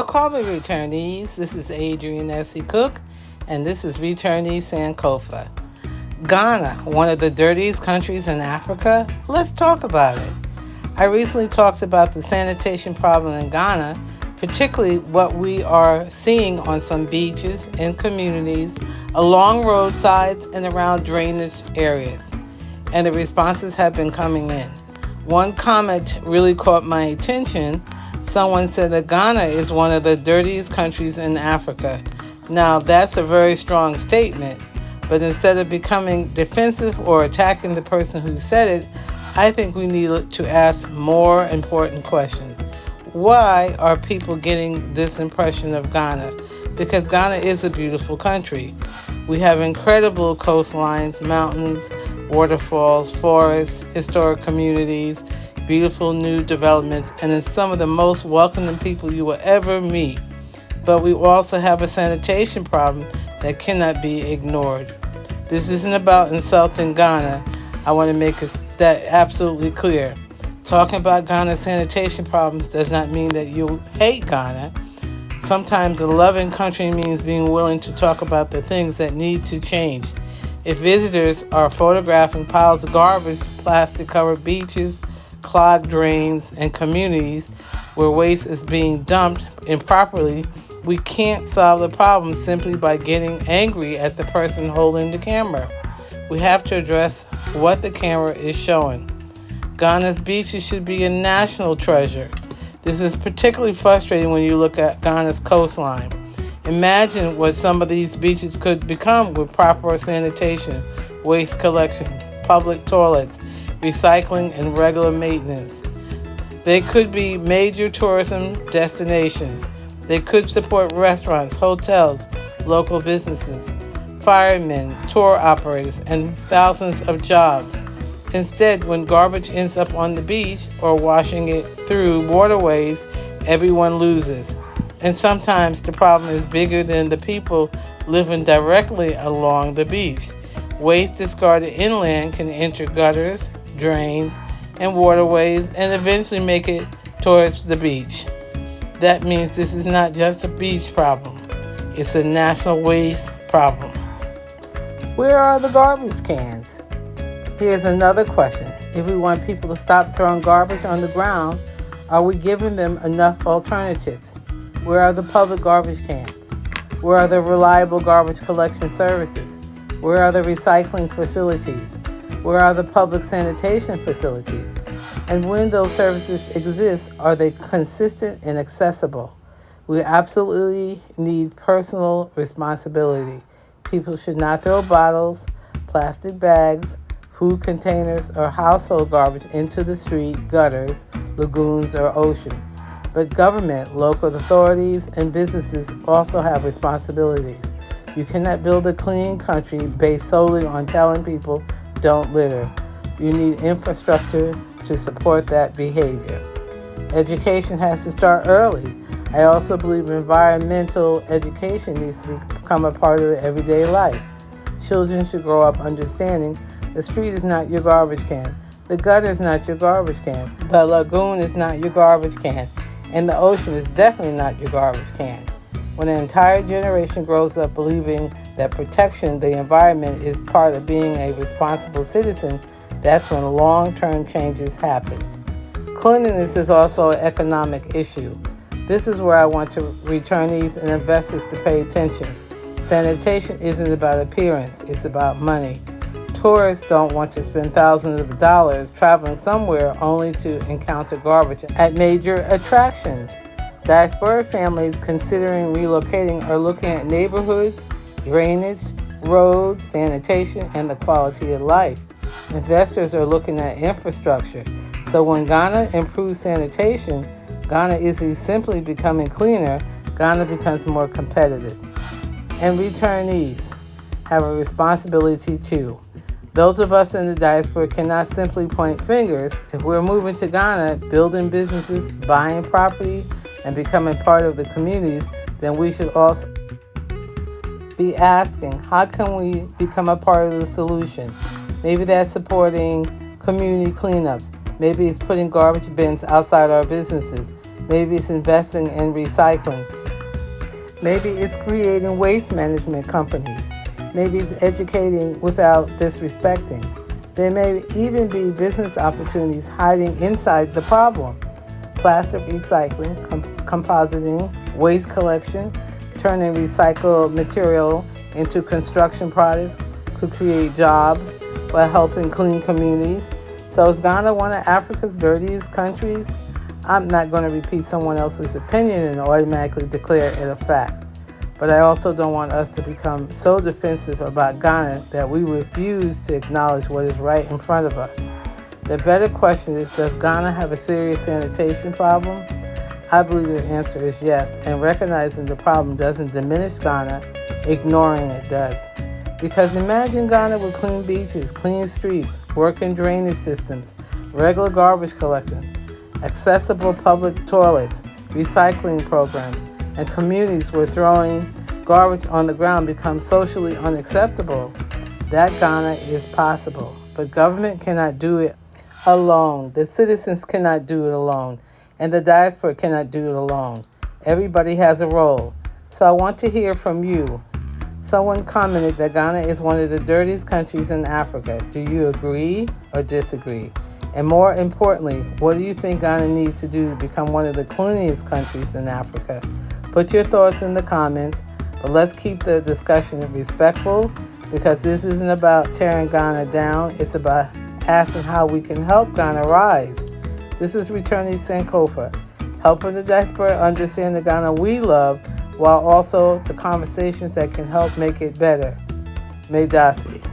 Call me Returnees. This is Adrian S.E. Cook, and this is Returnees Sankofa. Ghana, one of the dirtiest countries in Africa? Let's talk about it. I recently talked about the sanitation problem in Ghana, particularly what we are seeing on some beaches and communities, along roadsides and around drainage areas. And the responses have been coming in. One comment really caught my attention. Someone said that Ghana is one of the dirtiest countries in Africa. Now, that's a very strong statement, but instead of becoming defensive or attacking the person who said it, I think we need to ask more important questions. Why are people getting this impression of Ghana? Because Ghana is a beautiful country. We have incredible coastlines, mountains, waterfalls, forests, historic communities, beautiful new developments, and it's some of the most welcoming people you will ever meet. But we also have a sanitation problem that cannot be ignored. This isn't about insulting Ghana. I want to make that absolutely clear. Talking about Ghana's sanitation problems does not mean that you hate Ghana. Sometimes a loving country means being willing to talk about the things that need to change. If visitors are photographing piles of garbage, plastic-covered beaches, clogged drains, and communities where waste is being dumped improperly, we can't solve the problem simply by getting angry at the person holding the camera. We have to address what the camera is showing. Ghana's beaches should be a national treasure. This is particularly frustrating when you look at Ghana's coastline. Imagine what some of these beaches could become with proper sanitation, waste collection, public toilets, recycling, and regular maintenance. They could be major tourism destinations. They could support restaurants, hotels, local businesses, firemen, tour operators, and thousands of jobs. Instead, when garbage ends up on the beach or washing it through waterways, everyone loses. And sometimes the problem is bigger than the people living directly along the beach. Waste discarded inland can enter gutters, drains, and waterways and eventually make it towards the beach. That means this is not just a beach problem. It's a national waste problem. Where are the garbage cans? Here's another question. If we want people to stop throwing garbage on the ground, are we giving them enough alternatives? Where are the public garbage cans? Where are the reliable garbage collection services? Where are the recycling facilities? Where are the public sanitation facilities? And when those services exist, are they consistent and accessible? We absolutely need personal responsibility. People should not throw bottles, plastic bags, food containers, or household garbage into the street, gutters, lagoons, or ocean. But government, local authorities, and businesses also have responsibilities. You cannot build a clean country based solely on telling people don't litter. You need infrastructure to support that behavior. Education has to start early. I also believe environmental education needs to become a part of everyday life. Children should grow up understanding the street is not your garbage can. The gutter is not your garbage can. The lagoon is not your garbage can. And the ocean is definitely not your garbage can. When an entire generation grows up believing that protection of the environment is part of being a responsible citizen, that's when long-term changes happen. Cleanliness is also an economic issue. This is where I want returnees and investors to pay attention. Sanitation isn't about appearance, it's about money. Tourists don't want to spend thousands of dollars traveling somewhere only to encounter garbage at major attractions. Diaspora families considering relocating are looking at neighborhoods, drainage, roads, sanitation, and the quality of life. Investors are looking at infrastructure. So when Ghana improves sanitation, Ghana isn't simply becoming cleaner, Ghana becomes more competitive. And returnees have a responsibility too. Those of us in the diaspora cannot simply point fingers. If we're moving to Ghana, building businesses, buying property, and becoming part of the communities, then we should also be asking, how can we become a part of the solution? Maybe that's supporting community cleanups. Maybe it's putting garbage bins outside our businesses. Maybe it's investing in recycling. Maybe it's creating waste management companies. Maybe it's educating without disrespecting. There may even be business opportunities hiding inside the problem. Plastic recycling, compositing, waste collection, turning recycled material into construction products could create jobs while helping clean communities. So is Ghana one of Africa's dirtiest countries? I'm not going to repeat someone else's opinion and automatically declare it a fact. But I also don't want us to become so defensive about Ghana that we refuse to acknowledge what is right in front of us. The better question is, does Ghana have a serious sanitation problem? I believe the answer is yes, and recognizing the problem doesn't diminish Ghana, ignoring it does. Because imagine Ghana with clean beaches, clean streets, working drainage systems, regular garbage collection, accessible public toilets, recycling programs, and communities where throwing garbage on the ground becomes socially unacceptable. That Ghana is possible, but government cannot do it alone. The citizens cannot do it alone, and the diaspora cannot do it alone. Everybody has a role. So I want to hear from you. Someone commented that Ghana is one of the dirtiest countries in Africa. Do you agree or disagree? And more importantly, what do you think Ghana needs to do to become one of the cleanest countries in Africa? Put your thoughts in the comments, but let's keep the discussion respectful, because this isn't about tearing Ghana down. It's about asking how we can help Ghana rise. This is Returnees Sankofa, helping the diaspora understand the Ghana we love, while also the conversations that can help make it better. May Dasi.